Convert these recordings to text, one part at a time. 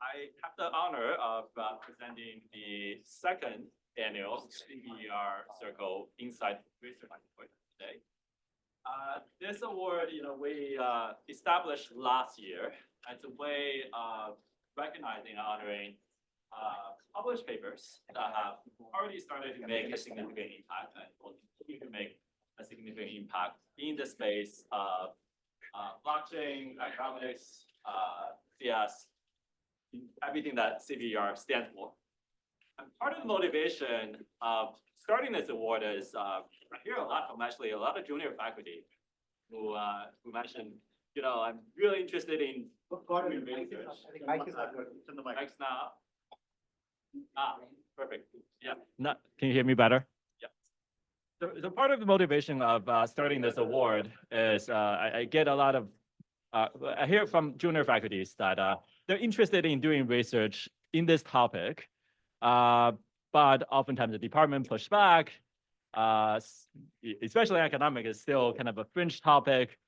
I have the honor of presenting the second annual CBER-Circle Insight Research Award today. This award, we established last year as a way of recognizing and honoring published papers that have already started to make a significant impact and will continue to make a significant impact in the space of blockchain, economics, CS, everything that CBER stands for. And part of the motivation of starting this award is I hear a lot from actually a lot of junior faculty who mentioned, I'm really interested in doing research. Mic's now. Perfect. Yeah. Can you hear me better? Yeah. So part of the motivation of starting this award is I get a lot of, I hear from junior faculties that they're interested in doing research in this topic, but oftentimes the department pushed back, especially economic is still kind of a fringe topic.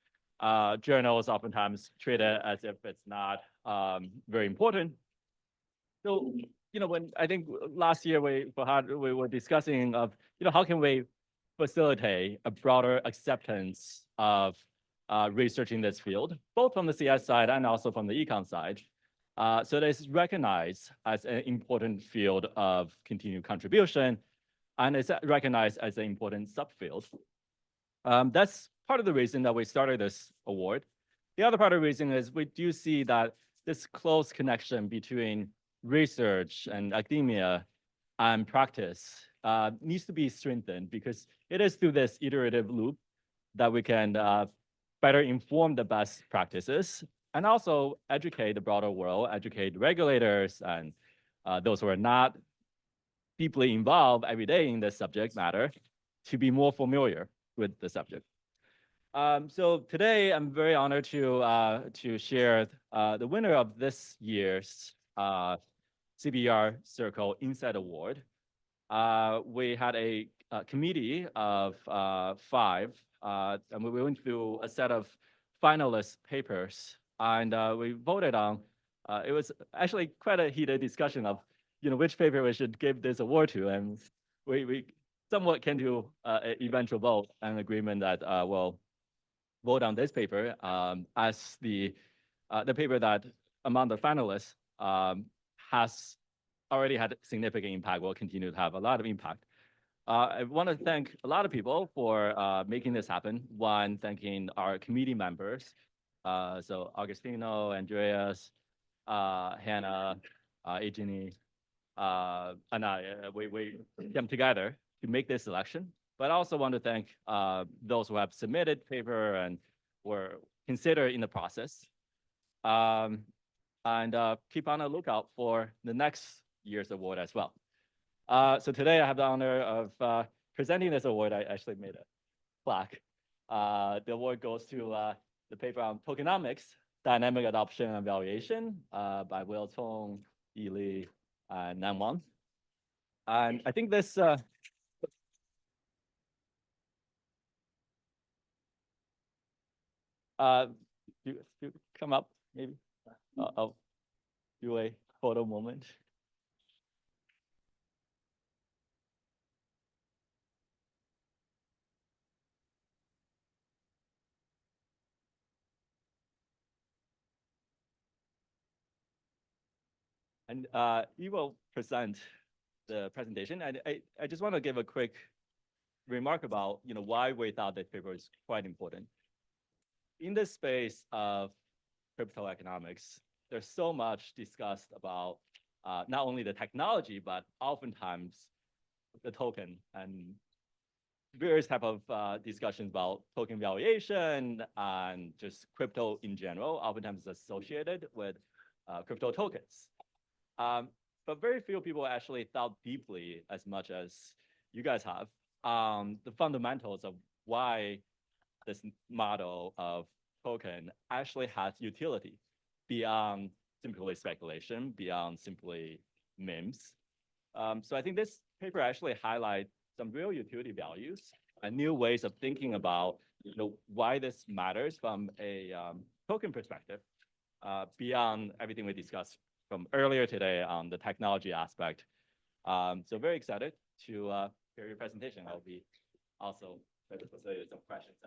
Journals oftentimes treat it as if it's not very important. So, when I think last year we were discussing of, how can we facilitate a broader acceptance of research in this field, both from the CS side and also from the econ side. So that it's recognized as an important field of continued contribution, and it's recognized as an important subfield. That's part of the reason that we started this award. The other part of the reason is we do see that this close connection between research and academia and practice needs to be strengthened, because it is through this iterative loop that we can better inform the best practices and also educate the broader world, educate regulators and those who are not deeply involved every day in this subject matter to be more familiar with the subject. So today I'm very honored to share the winner of this year's CBER-Circle Insight Award. We had a committee of 5, and we went through a set of finalist papers, and we voted on, it was actually quite a heated discussion of, which paper we should give this award to, and we somewhat came to an eventual vote and agreement that we'll vote on this paper as the paper that among the finalists has already had significant impact, will continue to have a lot of impact. I want to thank a lot of people for making this happen. One, thanking our committee members. So Augustino, Andreas, Hannah, Ejini, and we came together to make this selection. But I also want to thank those who have submitted paper and were considered in the process. And keep on the lookout for the next year's award as well. So today I have the honor of presenting this award. I actually made a plaque. The award goes to the paper on Tokenomics, Dynamic Adoption and Valuation by William Cong, Li, and Neng Wang. And I think this you come up, maybe. I'll do a photo moment. And you will present the presentation. And I just want to give a quick remark about why we thought that paper is quite important. In this space of crypto economics, there's so much discussed about not only the technology, but oftentimes the token and various type of discussions about token valuation and just crypto in general, oftentimes associated with crypto tokens. But very few people actually thought deeply as much as you guys have the fundamentals of why this model of token actually has utility beyond simply speculation, beyond simply memes. So I think this paper actually highlights some real utility values and new ways of thinking about why this matters from a token perspective, beyond everything we discussed from earlier today on the technology aspect. So very excited to hear your presentation. I'll be also try to facilitate some questions.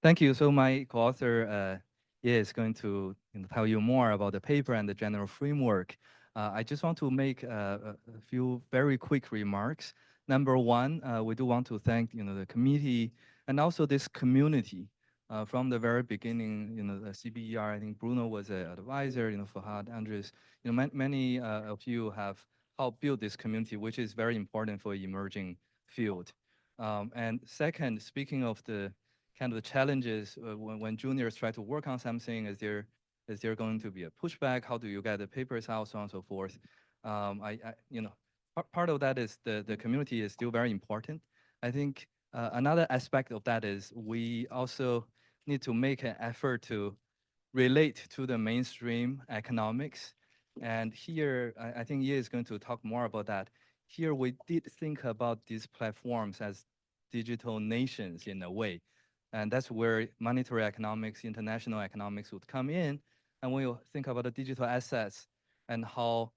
Thank you. So my co-author is going to tell you more about the paper and the general framework. I just want to make a few very quick remarks. Number one, we do want to thank the committee and also this community. From the very beginning, the CBER, I think Bruno was an advisor, Fahad, Andres, many of you have helped build this community, which is very important for emerging field. And second, speaking of the kind of the challenges when juniors try to work on something, is there going to be a pushback? How do you get the papers out, so on and so forth? Part of that is the community is still very important. I think another aspect of that is we also need to make an effort to relate to the mainstream economics. And here, I think Ye is going to talk more about that. Here, we did think about these platforms as digital nations in a way. And that's where monetary economics, international economics would come in. And we'll think about the digital assets and how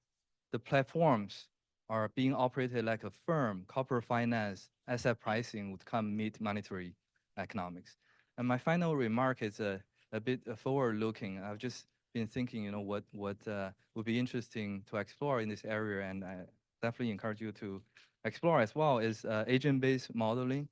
the platforms are being operated like a firm, corporate finance, asset pricing would come meet monetary economics. And my final remark is a bit forward-looking. I've just been thinking, what would be interesting to explore in this area, and I definitely encourage you to explore as well, is agent-based modeling.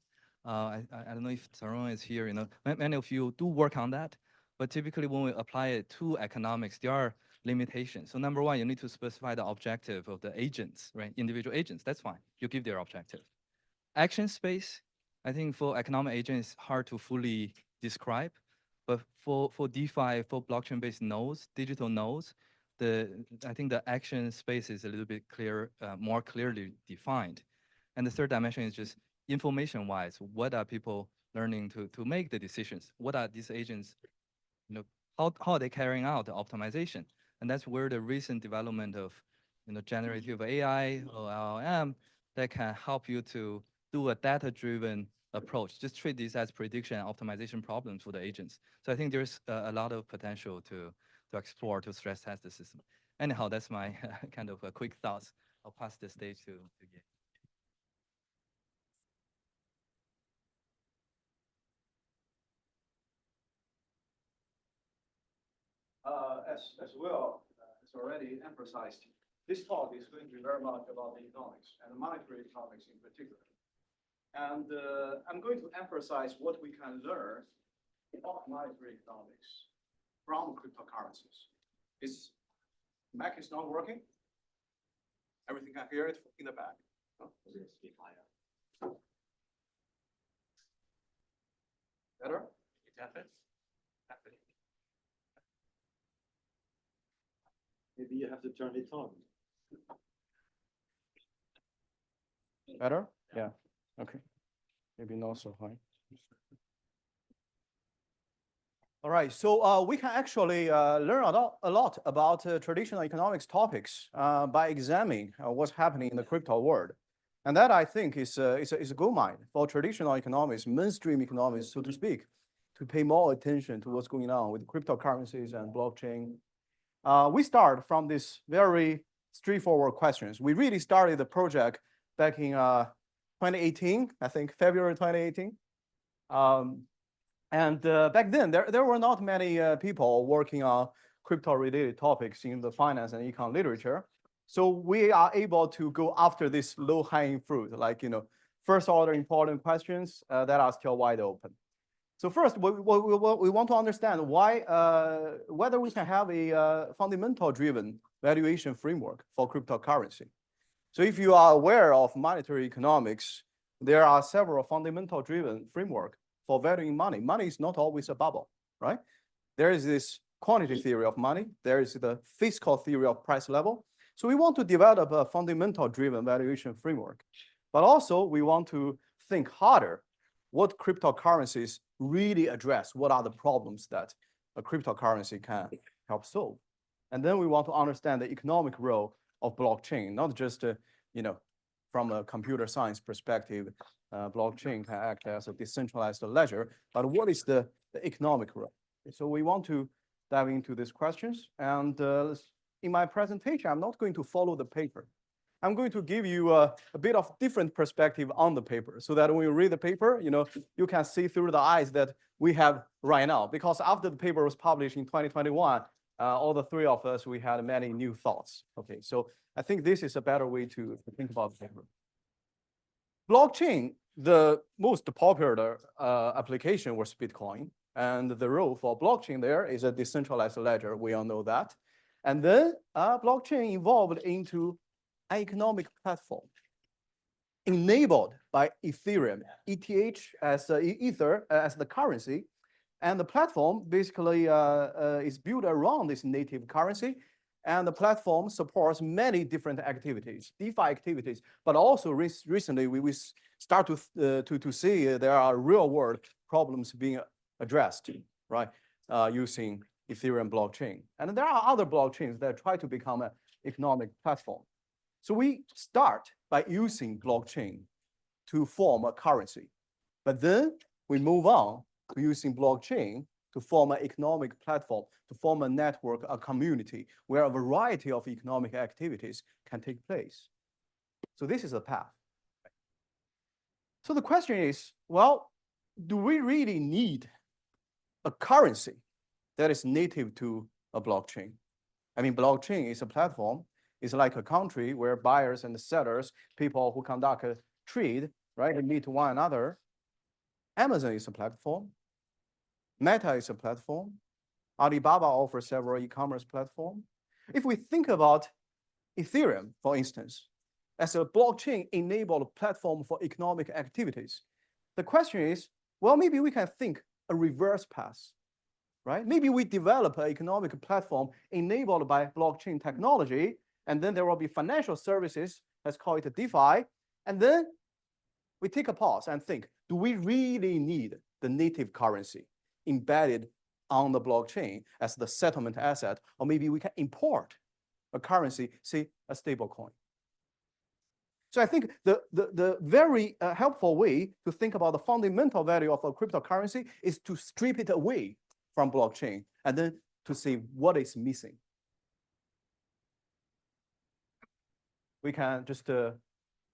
I don't know if Saron is here. Many of you do work on that, but typically when we apply it to economics, there are limitations. So number one, you need to specify the objective of the agents, right? Individual agents, that's fine. You give their objective. Action space, I think for economic agents, it's hard to fully describe, but for DeFi, for blockchain-based nodes, digital nodes, I think the action space is a little bit more clearly defined. And the third dimension is just information-wise, what are people learning to make the decisions? What are these agents, how are they carrying out the optimization? And that's where the recent development of generative AI or LLM that can help you to do a data-driven approach. Just treat these as prediction and optimization problems for the agents. So I think there's a lot of potential to explore, to stress test the system. Anyhow, that's my kind of quick thoughts. I'll pass the stage to Ye. As well as already emphasized, this talk is going to be very much about the economics and the monetary economics in particular. And I'm going to emphasize what we can learn about monetary economics from cryptocurrencies. Mac is not working. Everything can hear it in the back. No? Speak higher. Better? Maybe you have to turn it on. Better? Yeah. Okay. Maybe not so high. All right. So we can actually learn a lot about traditional economics topics by examining what's happening in the crypto world. And that, I think, is a gold mine for traditional economics, mainstream economics, so to speak, to pay more attention to what's going on with cryptocurrencies and blockchain. We start from this very straightforward questions. We really started the project back in 2018, I think February 2018. Back then, there were not many people working on crypto-related topics in the finance and econ literature. So we are able to go after this low-hanging fruit, like first-order important questions that are still wide open. So first, we want to understand why, whether we can have a fundamental-driven valuation framework for cryptocurrency. So if you are aware of monetary economics, there are several fundamental-driven framework for valuing money. Money is not always a bubble, right? There is this quantity theory of money. There is the fiscal theory of price level. So we want to develop a fundamental-driven valuation framework. But also, we want to think harder what cryptocurrencies really address, what are the problems that a cryptocurrency can help solve. And then we want to understand the economic role of blockchain, not just from a computer science perspective, blockchain can act as a decentralized ledger, but what is the economic role? So we want to dive into these questions. And in my presentation, I'm not going to follow the paper. I'm going to give you a bit of different perspective on the paper so that when you read the paper, you can see through the eyes that we have right now. Because after the paper was published in 2021, all the three of us, we had many new thoughts. Okay, so I think this is a better way to think about the paper. Blockchain, the most popular application was Bitcoin. And the role for blockchain there is a decentralized ledger. We all know that. And then blockchain evolved into an economic platform enabled by Ethereum, ETH as Ether as the currency. And the platform basically is built around this native currency. And the platform supports many different activities, DeFi activities, but also recently we start to see there are real world problems being addressed, right, using Ethereum blockchain. And there are other blockchains that try to become an economic platform. So we start by using blockchain to form a currency, but then we move on to using blockchain to form an economic platform, to form a network, a community where a variety of economic activities can take place. So this is a path. So the question is, well, do we really need a currency that is native to a blockchain? I mean, blockchain is a platform. It's like a country where buyers and sellers, people who conduct a trade, right, they meet one another. Amazon is a platform. Meta is a platform. Alibaba offers several e-commerce platforms. If we think about Ethereum, for instance, as a blockchain-enabled platform for economic activities, the question is, well, maybe we can think a reverse path, right? Maybe we develop an economic platform enabled by blockchain technology, and then there will be financial services, let's call it a DeFi, and then we take a pause and think, do we really need the native currency embedded on the blockchain as the settlement asset, or maybe we can import a currency, say a stable coin? So I think the very helpful way to think about the fundamental value of a cryptocurrency is to strip it away from blockchain and then to see what is missing. We can just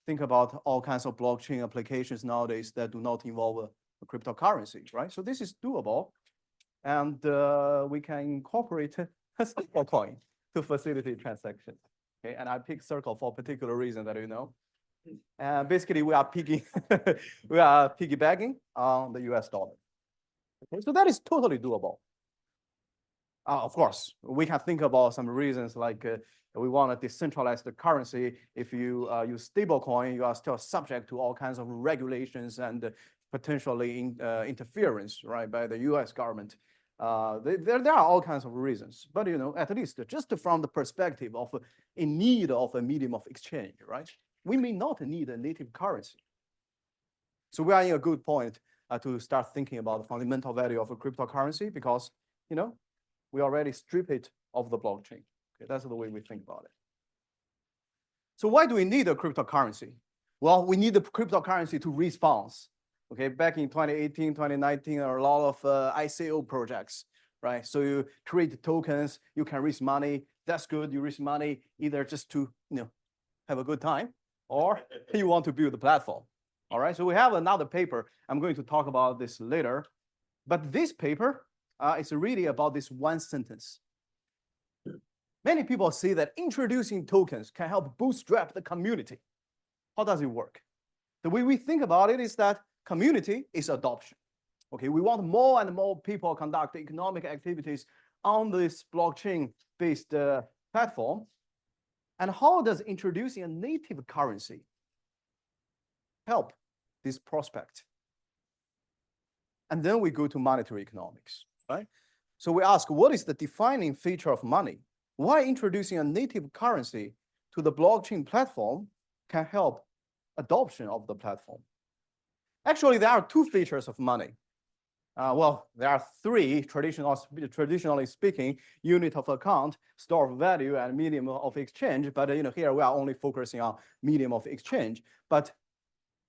think about all kinds of blockchain applications nowadays that do not involve a cryptocurrency, right? So this is doable, and we can incorporate a stable coin to facilitate transactions. Okay, and I picked Circle for a particular reason that you know. Basically, we are piggybacking on the US dollar. Okay, so that is totally doable. Of course, we can think about some reasons like we want to decentralize the currency. If you use stablecoin, you are still subject to all kinds of regulations and potentially interference, right, by the US government. There are all kinds of reasons, but at least just from the perspective of in need of a medium of exchange, right? We may not need a native currency. So we are in a good point to start thinking about the fundamental value of a cryptocurrency because, we already strip it of the blockchain. Okay, that's the way we think about it. So why do we need a cryptocurrency? Well, we need the cryptocurrency to raise funds. Okay, back in 2018, 2019, there are a lot of ICO projects, right? So you create tokens, you can raise money. That's good. You raise money either just to, have a good time, or you want to build a platform. All right, so we have another paper. I'm going to talk about this later. But this paper is really about this one sentence. Many people say that introducing tokens can help bootstrap the community. How does it work? The way we think about it is that community is adoption. Okay, we want more and more people conduct economic activities on this blockchain-based platform. And how does introducing a native currency help this prospect? And then we go to monetary economics, right? So we ask, what is the defining feature of money? Why introducing a native currency to the blockchain platform can help adoption of the platform? Actually, there are two features of money. Well, there are three, traditionally speaking: unit of account, store of value, and medium of exchange. But here we are only focusing on medium of exchange. But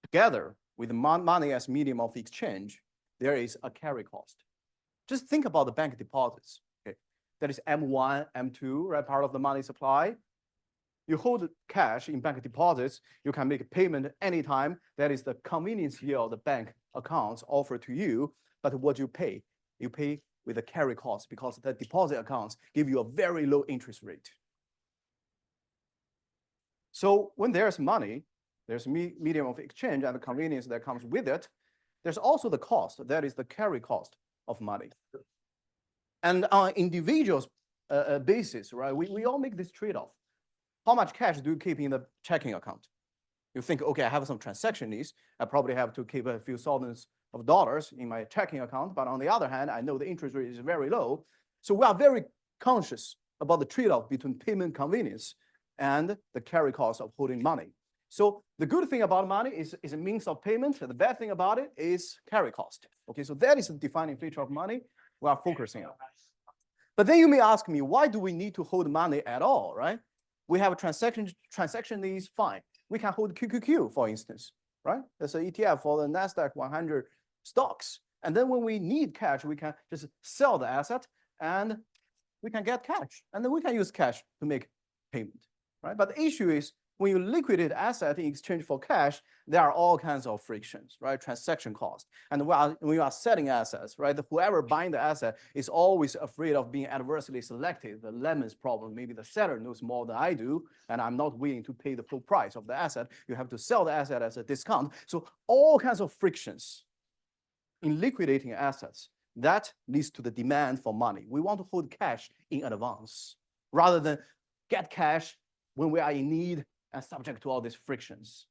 together, with money as medium of exchange, there is a carry cost. Just think about the bank deposits. Okay, that is M1, M2, right? Part of the money supply. You hold cash in bank deposits, you can make a payment anytime. That is the convenience yield the bank accounts offer to you. But what you pay with a carry cost because the deposit accounts give you a very low interest rate. So when there's money, there's medium of exchange and the convenience that comes with it. There's also the cost, that is the carry cost of money. And on individuals basis, right, we all make this trade-off. How much cash do you keep in the checking account? You think, okay, I have some transaction needs. I probably have to keep a few thousands of dollars in my checking account. But on the other hand, I know the interest rate is very low. So we are very conscious about the trade-off between payment convenience and the carry cost of holding money. So the good thing about money is a means of payment. The bad thing about it is carry cost. Okay, so that is the defining feature of money we are focusing on. But then you may ask me, why do we need to hold money at all, right? We have a transaction needs, fine. We can hold QQQ, for instance, right? That's an ETF for the NASDAQ 100 stocks. And then when we need cash, we can just sell the asset and we can get cash. And then we can use cash to make payment, right? But the issue is when you liquidate asset in exchange for cash, there are all kinds of frictions, right? Transaction cost. And when you are selling assets, right? Whoever buying the asset is always afraid of being adversely selected. The lemons problem, maybe the seller knows more than I do, and I'm not willing to pay the full price of the asset. You have to sell the asset as a discount. So all kinds of frictions in liquidating assets, that leads to the demand for money. We want to hold cash in advance rather than get cash when we are in need and subject to all these frictions.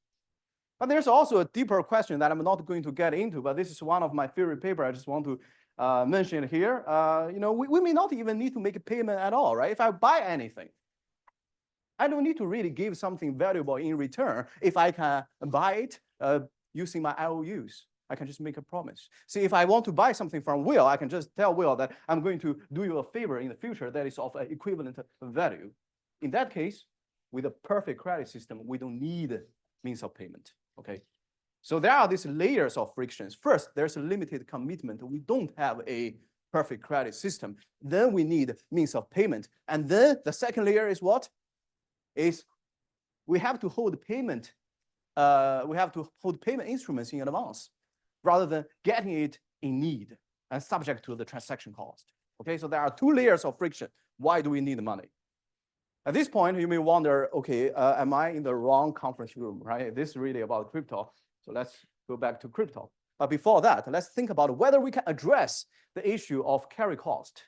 But there's also a deeper question that I'm not going to get into, but this is one of my favorite papers. I just want to mention it here. We may not even need to make a payment at all, right? If I buy anything, I don't need to really give something valuable in return. If I can buy it using my IOUs, I can just make a promise. See, if I want to buy something from Will, I can just tell Will that I'm going to do you a favor in the future that is of an equivalent value. In that case, with a perfect credit system, we don't need means of payment, okay? So there are these layers of frictions. First, there's a limited commitment. We don't have a perfect credit system. Then we need means of payment. And then the second layer is what? Is we have to hold payment. We have to hold payment instruments in advance rather than getting it in need and subject to the transaction cost. Okay, so there are two layers of friction. Why do we need money? At this point, you may wonder, okay, am I in the wrong conference room, right? This is really about crypto. So let's go back to crypto. But before that, let's think about whether we can address the issue of carry cost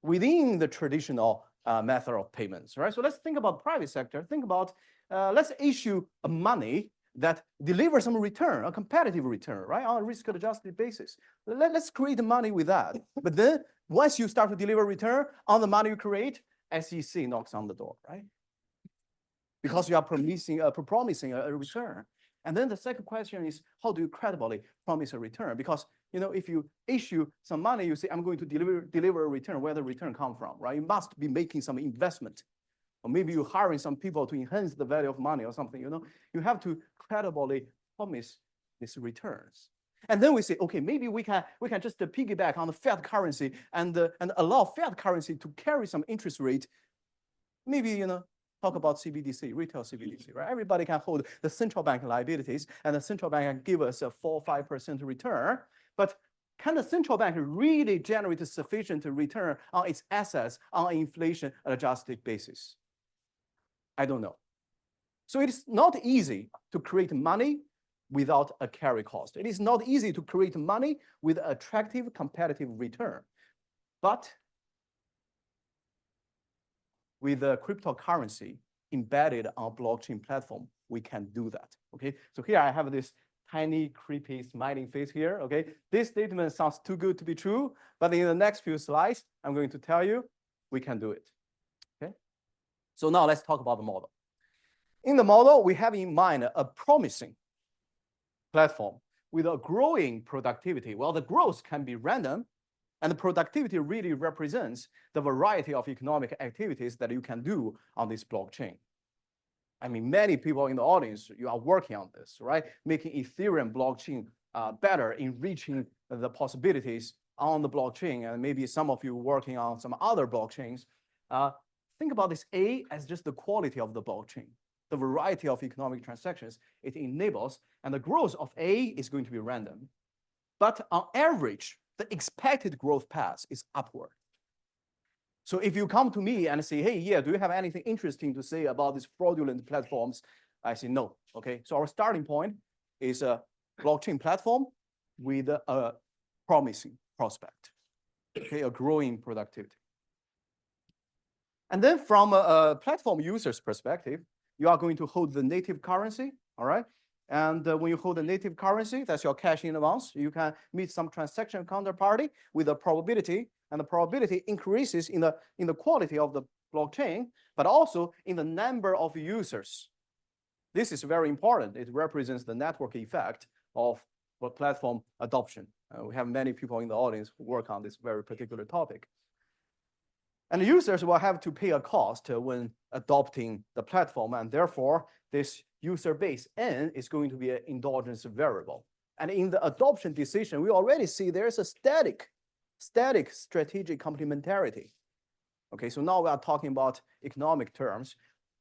within the traditional method of payments, right? So let's think about private sector. Think about, let's issue a money that delivers some return, a competitive return, right? On a risk-adjusted basis. Let's create money with that. But then once you start to deliver return on the money you create, SEC knocks on the door, right? Because you are promising a return. And then the second question is, how do you credibly promise a return? Because if you issue some money, you say, I'm going to deliver a return, where the return come from, right? You must be making some investment. Or maybe you're hiring some people to enhance the value of money or something, You have to credibly promise these returns. And then we say, okay, maybe we can just piggyback on the fiat currency and allow fiat currency to carry some interest rate. Maybe, talk about CBDC, retail CBDC, right? Everybody can hold the central bank liabilities and the central bank can give us a 4% or 5% return. But can the central bank really generate a sufficient return on its assets on an inflation-adjusted basis? I don't know. So it is not easy to create money without a carry cost. It is not easy to create money with attractive competitive return. But with a cryptocurrency embedded on a blockchain platform, we can do that, okay? So here I have this tiny, creepy, smiling face here, okay? This statement sounds too good to be true, but in the next few slides, I'm going to tell you we can do it, okay? So now let's talk about the model. In the model, we have in mind a promising platform with a growing productivity. Well, the growth can be random, and the productivity really represents the variety of economic activities that you can do on this blockchain. I mean, many people in the audience, you are working on this, right? Making Ethereum blockchain better, enriching the possibilities on the blockchain, and maybe some of you working on some other blockchains. Think about this A as just the quality of the blockchain, the variety of economic transactions it enables, and the growth of A is going to be random. But on average, the expected growth path is upward. So if you come to me and say, hey, yeah, do you have anything interesting to say about these fraudulent platforms? I say no, okay? So our starting point is a blockchain platform with a promising prospect, okay, a growing productivity. And then from a platform user's perspective, you are going to hold the native currency, all right? And when you hold the native currency, that's your cash in advance. You can meet some transaction counterparty with a probability, and the probability increases in the quality of the blockchain, but also in the number of users. This is very important. It represents the network effect of platform adoption. We have many people in the audience who work on this very particular topic. And the users will have to pay a cost when adopting the platform, and therefore this user base N is going to be an endogenous variable. And in the adoption decision, we already see there's a static strategic complementarity. Okay, so now we are talking about economic terms.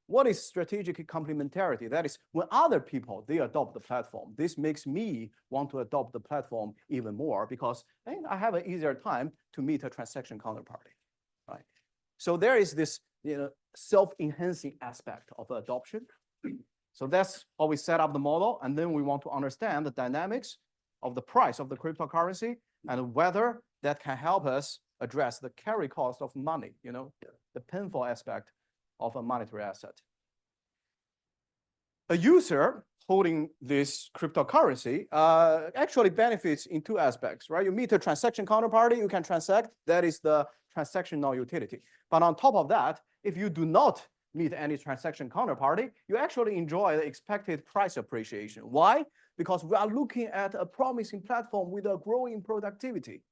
What is strategic complementarity? That is when other people, they adopt the platform. This makes me want to adopt the platform even more because I have an easier time to meet a transaction counterparty, right? So there is this self-enhancing aspect of adoption. So that's how we set up the model. And then we want to understand the dynamics of the price of the cryptocurrency and whether that can help us address the carry cost of money, the painful aspect of a monetary asset. A user holding this cryptocurrency actually benefits in two aspects, right? You meet a transaction counterparty, you can transact, that is the transactional utility. But on top of that, if you do not meet any transaction counterparty, you actually enjoy the expected price appreciation. Why? Because we are looking at a promising platform with a growing productivity.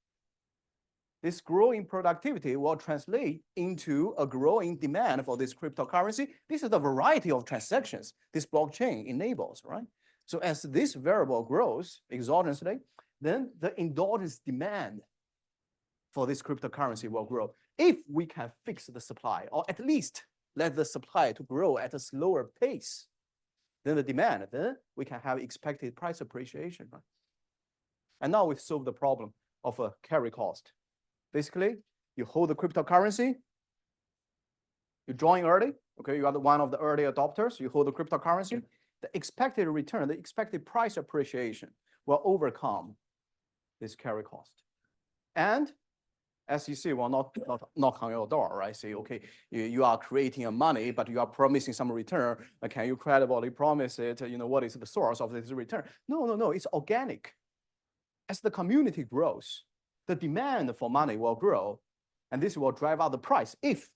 This growing productivity will translate into a growing demand for this cryptocurrency. This is the variety of transactions this blockchain enables, right? So as this variable grows exogenously, then the endogenous demand for this cryptocurrency will grow. If we can fix the supply, or at least let the supply to grow at a slower pace than the demand, then we can have expected price appreciation, right? And now we've solved the problem of a carry cost. Basically, you hold the cryptocurrency, you join early, okay, you are one of the early adopters, you hold the cryptocurrency, the expected return, the expected price appreciation will overcome this carry cost. And SEC will not knock on your door, right? Say, okay, you are creating a money, but you are promising some return. Can you credibly promise it? What is the source of this return? No, it's organic. As the community grows, the demand for money will grow, and this will drive up the price if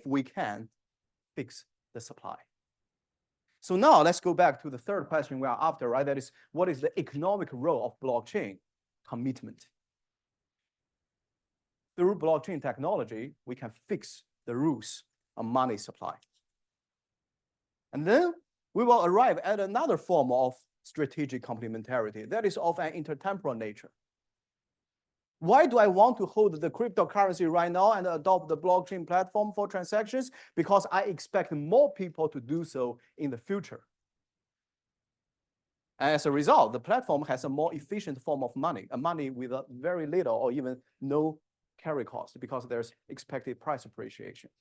we can fix the supply. So now let's go back to the third question we are after, right? That is, what is the economic role of blockchain? Commitment. Through blockchain technology, we can fix the rules of money supply. And then we will arrive at another form of strategic complementarity that is of an intertemporal nature. Why do I want to hold the cryptocurrency right now and adopt the blockchain platform for transactions? Because I expect more people to do so in the future. As a result, the platform has a more efficient form of money, a money with a very little or even no carry cost because there's expected price appreciation.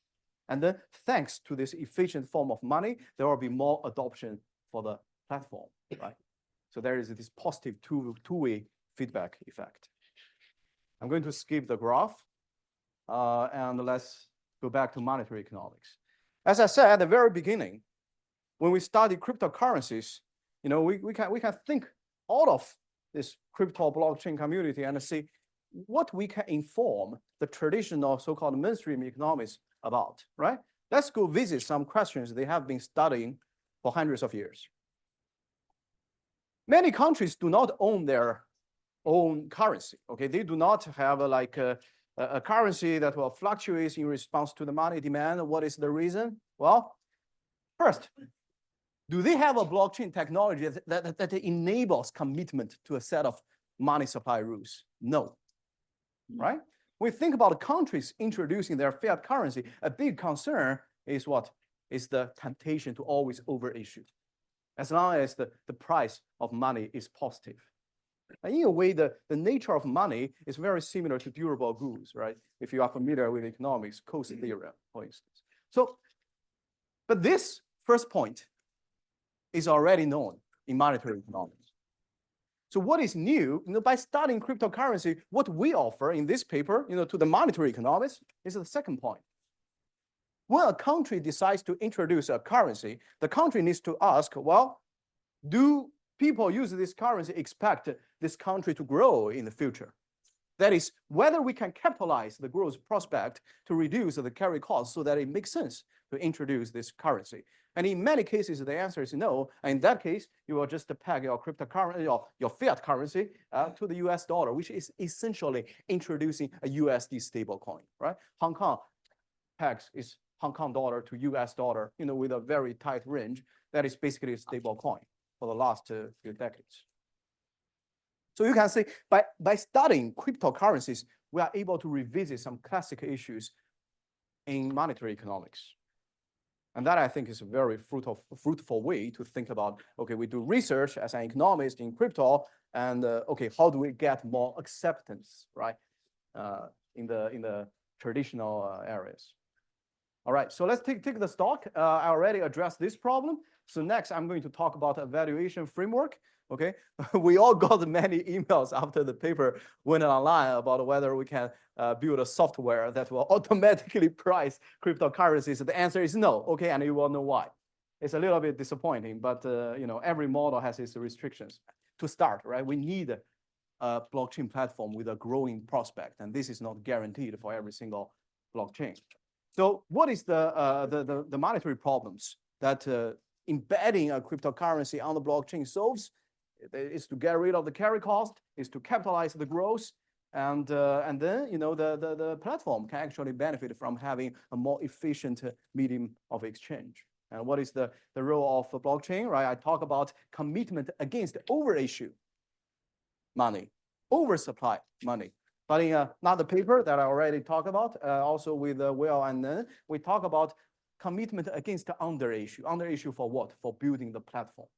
And then thanks to this efficient form of money, there will be more adoption for the platform, right? So there is this positive two-way feedback effect. I'm going to skip the graph and let's go back to monetary economics. As I said at the very beginning, when we study cryptocurrencies, we can think out of this crypto blockchain community and see what we can inform the traditional so-called mainstream economics about, right? Let's go visit some questions they have been studying for hundreds of years. Many countries do not own their own currency, okay? They do not have a currency that will fluctuate in response to the money demand. What is the reason? Well, first, Do they have a blockchain technology that enables commitment to a set of money supply rules? No, right? When we think about countries introducing their fiat currency, a big concern is what? Is the temptation to always overissue, as long as the price of money is positive. And in a way, the nature of money is very similar to durable goods, right? If you are familiar with economics, cost theorem, for instance. So, but this first point is already known in monetary economics. So what is new, by studying cryptocurrency, what we offer in this paper, to the monetary economists is the second point. When a country decides to introduce a currency, the country needs to ask, well, do people use this currency expect this country to grow in the future? That is, whether we can capitalize the growth prospect to reduce the carry cost so that it makes sense to introduce this currency. And in many cases, the answer is no. And in that case, you will just peg your cryptocurrency, your fiat currency to the US dollar, which is essentially introducing a USD stable coin, right? Hong Kong pegs is Hong Kong dollar to US dollar, with a very tight range. That is basically a stable coin for the last few decades. So you can see by studying cryptocurrencies, we are able to revisit some classic issues in monetary economics. And that I think is a very fruitful way to think about, okay, we do research as an economist in crypto, and okay, how do we get more acceptance, right, in the traditional areas? All right, so let's take the stock. I already addressed this problem. So next, I'm going to talk about evaluation framework. Okay, we all got many emails after the paper went online about whether we can build a software that will automatically price cryptocurrencies. The answer is no. Okay, and you will know why. It's a little bit disappointing, but every model has its restrictions. To start, right, we need a blockchain platform with a growing prospect, and this is not guaranteed for every single blockchain. So, what is the monetary problems that embedding a cryptocurrency on the blockchain solves? Is to get rid of the carry cost, is to capitalize the growth, and then the platform can actually benefit from having a more efficient medium of exchange. And what is the role of the blockchain, right? I talk about commitment against overissue money, oversupply money. But in another paper that I already talked about, also with Will and Neng, we talk about commitment against underissue. Underissue for what? For building the platform.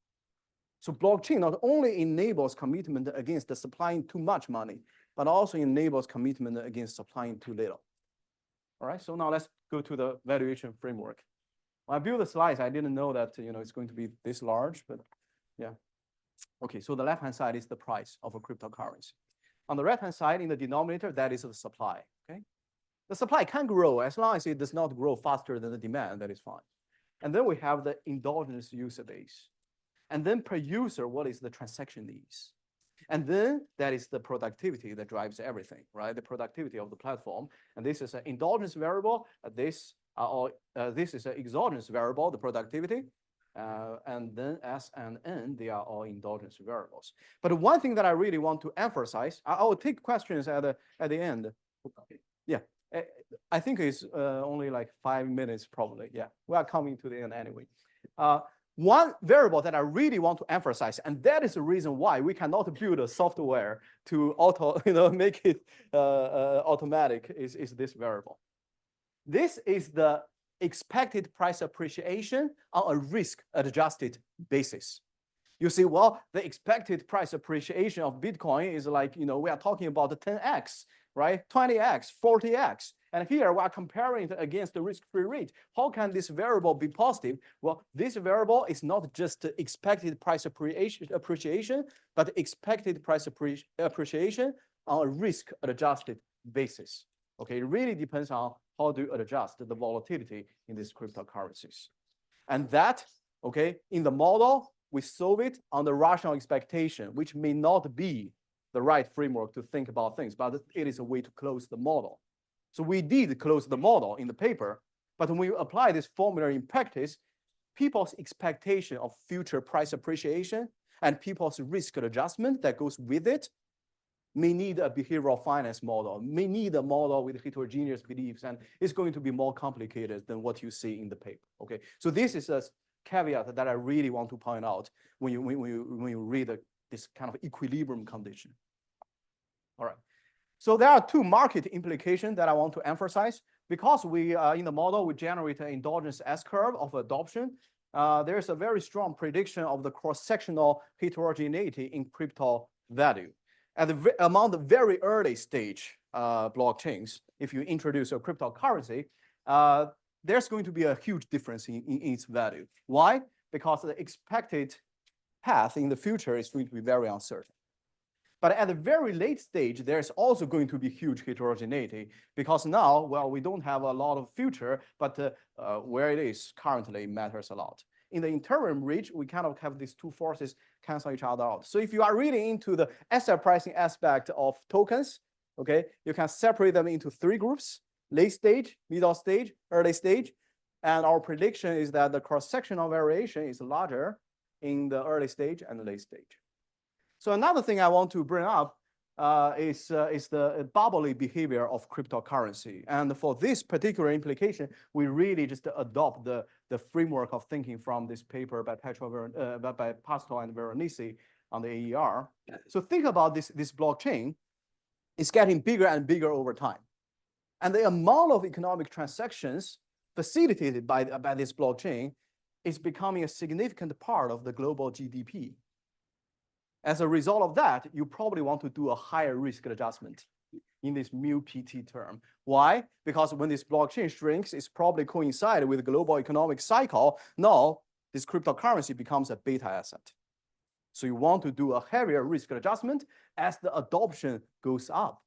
So blockchain not only enables commitment against supplying too much money, but also enables commitment against supplying too little. All right, so now let's go to the valuation framework. When I built the slides, I didn't know that it's going to be this large, but yeah. Okay, so the left-hand side is the price of a cryptocurrency. On the right-hand side, in the denominator, that is the supply. Okay, the supply can grow as long as it does not grow faster than the demand. That is fine. And then we have the endogenous user base. And then per user, what is the transaction needs? And then that is the productivity that drives everything, right? The productivity of the platform. And this is an endogenous variable. This is an exogenous variable, the productivity. And then S and N, they are all endogenous variables. But one thing that I really want to emphasize, I will take questions at the end. Yeah, I think it's only like 5 minutes probably. Yeah, we are coming to the end anyway. One variable that I really want to emphasize, and that is the reason why we cannot build a software to make it automatic, is this variable. This is the expected price appreciation on a risk-adjusted basis. You see, well, the expected price appreciation of Bitcoin is like, we are talking about 10x, right? 20x, 40x. And here we are comparing it against the risk-free rate. How can this variable be positive? Well, this variable is not just expected price appreciation, but expected price appreciation on a risk-adjusted basis. Okay, it really depends on how to adjust the volatility in these cryptocurrencies. And that, okay, in the model, we solve it on the rational expectation, which may not be the right framework to think about things, but it is a way to close the model. So we did close the model in the paper, but when we apply this formula in practice, people's expectation of future price appreciation and people's risk adjustment that goes with it may need a behavioral finance model, may need a model with heterogeneous beliefs, and it's going to be more complicated than what you see in the paper, okay? So this is caveat that I really want to point out when you read this kind of equilibrium condition. All right. So there are two market implications that I want to emphasize. Because we, in the model, we generate an endogenous S-curve of adoption. There's a very strong prediction of the cross-sectional heterogeneity in crypto value. Among the very early stage blockchains, if you introduce a cryptocurrency, there's going to be a huge difference in its value. Why? Because the expected path in the future is going to be very uncertain. But at the very late stage, there's also going to be huge heterogeneity because now, well, we don't have a lot of future, but where it is currently matters a lot. In the interim reach, we kind of have these two forces cancel each other out. So if you are really into the asset pricing aspect of tokens, okay, you can separate them into three groups: late stage, middle stage, early stage. And our prediction is that the cross-sectional variation is larger in the early stage and the late stage. So another thing I want to bring up is the bubbly behavior of cryptocurrency. And for this particular implication, we really just adopt the framework of thinking from this paper by Pascal and Veronese on the AER. So think about this blockchain. It's getting bigger and bigger over time. And the amount of economic transactions facilitated by this blockchain is becoming a significant part of the global GDP. As a result of that, you probably want to do a higher risk adjustment in this mu-PT term. Why? Because when this blockchain shrinks, it's probably coincide with the global economic cycle. Now, this cryptocurrency becomes a beta asset. So you want to do a heavier risk adjustment as the adoption goes up.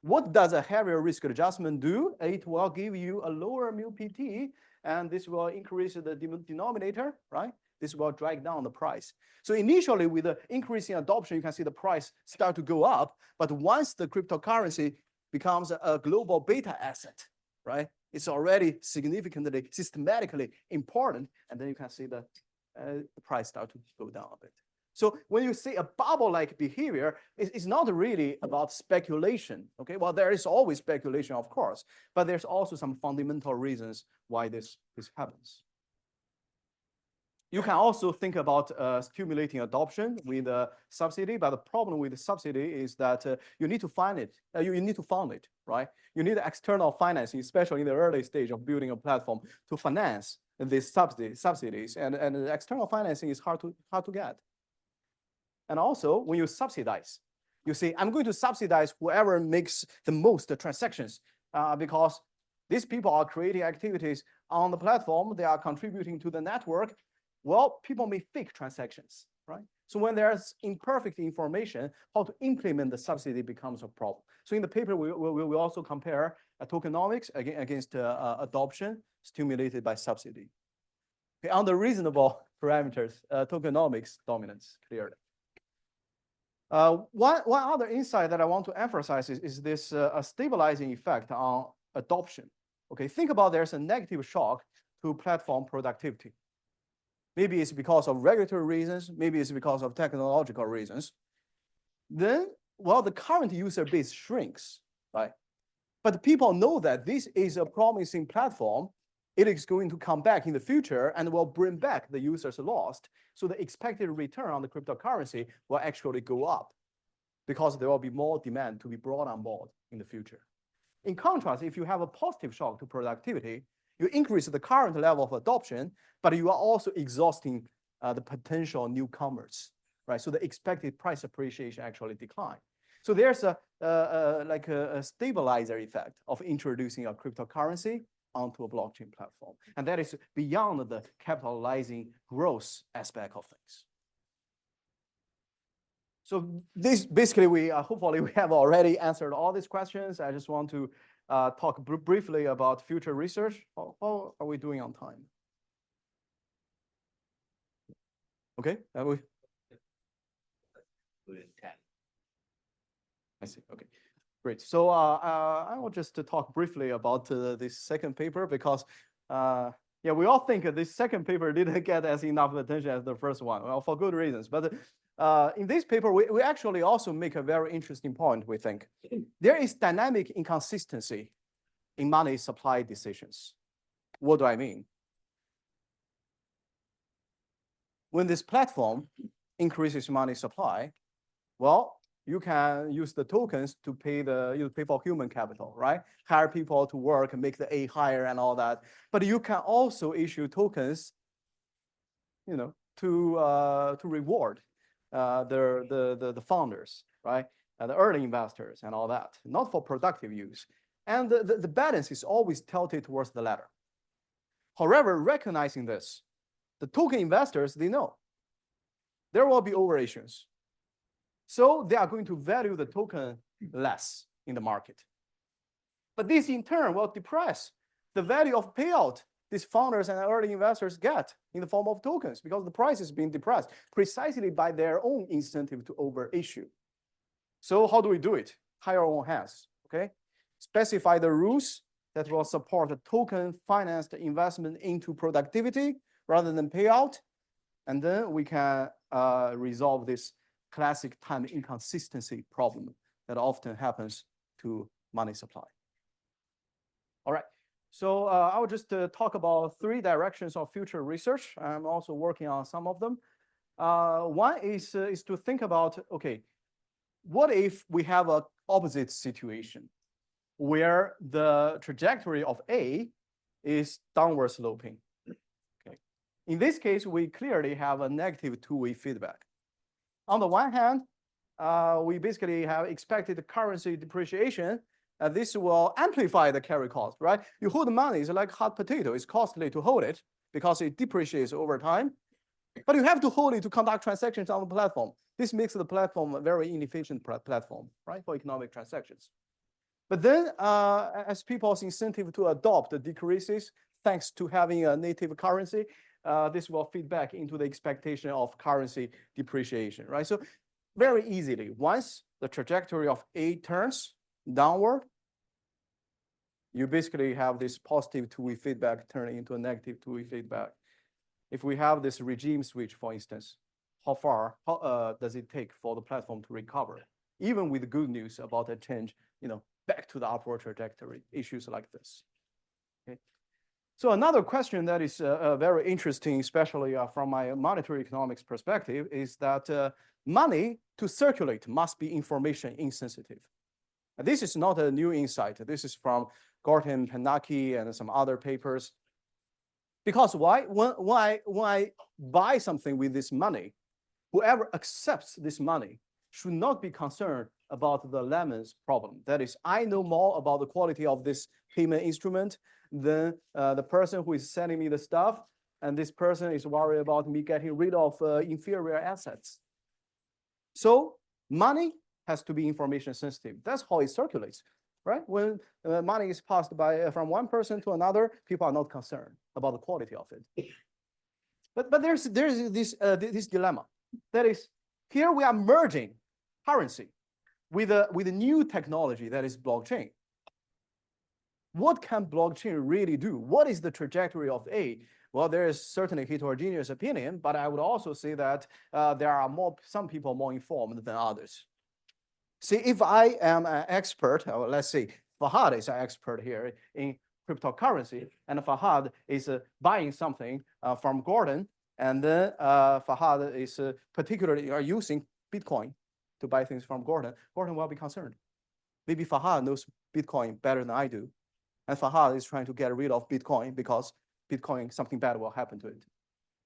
What does a heavier risk adjustment do? It will give you a lower mu-PT, and this will increase the denominator, right? This will drag down the price. So initially, with the increasing adoption, you can see the price start to go up. But once the cryptocurrency becomes a global beta asset, right? It's already significantly, systematically important. And then you can see the price start to go down a bit. So when you see a bubble-like behavior, it's not really about speculation, okay? Well, there is always speculation, of course, but there's also some fundamental reasons why this happens. You can also think about stimulating adoption with a subsidy, but the problem with the subsidy is that you need to find it. You need to fund it, right? You need external financing, especially in the early stage of building a platform, to finance these subsidies. And the external financing is hard to get. And also, when you subsidize, you say, I'm going to subsidize whoever makes the most transactions because these people are creating activities on the platform. They are contributing to the network. Well, people may fake transactions, right? So when there's imperfect information, how to implement the subsidy becomes a problem. So in the paper, we also compare tokenomics against adoption stimulated by subsidy. Okay, on the reasonable parameters, tokenomics dominates clearly. One other insight that I want to emphasize is this stabilizing effect on adoption. Okay, think about there's a negative shock to platform productivity. Maybe it's because of regulatory reasons, maybe it's because of technological reasons. Then, well, the current user base shrinks, right? But people know that this is a promising platform. It is going to come back in the future and will bring back the users lost. So the expected return on the cryptocurrency will actually go up because there will be more demand to be brought on board in the future. In contrast, if you have a positive shock to productivity, you increase the current level of adoption, but you are also exhausting the potential newcomers, right? So the expected price appreciation actually decline. So there's like a stabilizer effect of introducing a cryptocurrency onto a blockchain platform. And that is beyond the capitalizing growth aspect of things. So this basically, hopefully we have already answered all these questions. I just want to talk briefly about future research. How are we doing on time? Okay, are we? I see, okay. Great. So I will just talk briefly about this second paper because, yeah, we all think this second paper didn't get as enough attention as the first one, well, for good reasons. But in this paper, we actually also make a very interesting point, we think. There is dynamic inconsistency in money supply decisions. What do I mean? when this platform increases money supply, well, you can use the tokens to pay for human capital, right? Hire people to work and make the A higher and all that. But you can also issue tokens, to reward the founders, right? The early investors and all that, not for productive use. And the balance is always tilted towards the latter. However, recognizing this, the token investors, they know there will be overissuance. So they are going to value the token less in the market. But this in turn will depress the value of payout these founders and early investors get in the form of tokens, because the price is being depressed precisely by their own incentive to overissue. So how do we do it? Hire our own hands, okay? Specify the rules that will support the token-financed investment into productivity rather than payout. And then we can resolve this classic time inconsistency problem that often happens to money supply. All right, so I will just talk about 3 directions of future research. I'm also working on some of them. One is to think about, okay, what if we have an opposite situation where the trajectory of A is downward sloping? Okay. In this case, we clearly have a negative two-way feedback. On the one hand, we basically have expected currency depreciation. This will amplify the carry cost, right? You hold the money, it's like hot potato. It's costly to hold it because it depreciates over time. But you have to hold it to conduct transactions on the platform. This makes the platform a very inefficient platform, right, for economic transactions. But then, as people's incentive to adopt decreases, thanks to having a native currency, this will feed back into the expectation of currency depreciation, right? So very easily, once the trajectory of A turns downward, you basically have this positive two-way feedback turning into a negative two-way feedback. If we have this regime switch, for instance, how far does it take for the platform to recover? Even with good news about a change, back to the upward trajectory, issues like this. Okay. So another question that is very interesting, especially from my monetary economics perspective, is that money to circulate must be information insensitive. And this is not a new insight. This is from Gorton, Panaki, and some other papers. Because why? When I buy something with this money, whoever accepts this money should not be concerned about the layman's problem. That is, I know more about the quality of this payment instrument than the person who is selling me the stuff, and this person is worried about me getting rid of inferior assets. So money has to be information sensitive. That's how it circulates, right? When money is passed from one person to another, people are not concerned about the quality of it. But there's this dilemma. That is, here we are merging currency with a new technology that is blockchain. What can blockchain really do? What is the trajectory of A? Well, there is certainly heterogeneous opinion, but I would also say that there are some people more informed than others. See, if I am an expert, or let's say Fahad is an expert here in cryptocurrency, and Fahad is buying something from Gordon, and then Fahad is particularly using Bitcoin to buy things from Gordon, Gordon will be concerned. Maybe Fahad knows Bitcoin better than I do, and Fahad is trying to get rid of Bitcoin because Bitcoin, something bad will happen to it.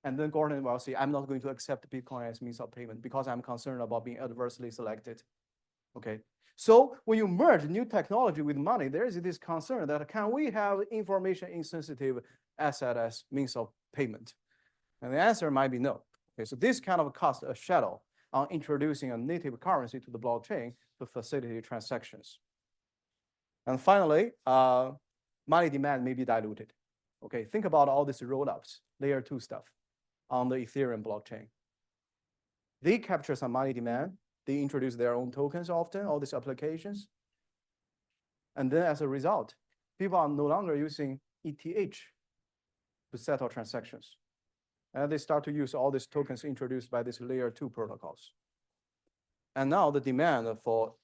And then Gordon will say, I'm not going to accept Bitcoin as means of payment because I'm concerned about being adversely selected. Okay, so when you merge new technology with money, there is this concern that can we have information insensitive asset as means of payment? And the answer might be no. Okay, so this kind of casts a shadow on introducing a native currency to the blockchain to facilitate transactions. And finally, money demand may be diluted. Okay, think about all these rollups, layer 2 stuff on the Ethereum blockchain. They capture some money demand. They introduce their own tokens often, all these applications. And then as a result, people are no longer using ETH to settle transactions. And they start to use all these tokens introduced by these layer 2 protocols. And now the demand for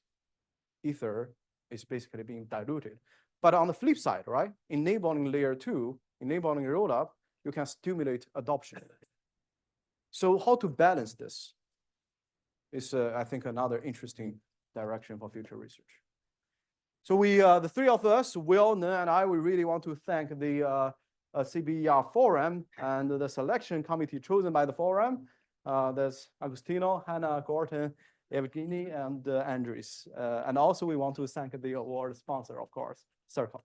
Ether is basically being diluted. But on the flip side, right, enabling layer 2, enabling rollup, you can stimulate adoption. So how to balance this is, I think, another interesting direction for future research. So the three of us, Will, Neng, and I, we really want to thank the CBER Forum and the selection committee chosen by the forum. There's Agustino, Hannah, Gordon, Evgeny, and Andres. And also we want to thank the award sponsor, of course, Circle.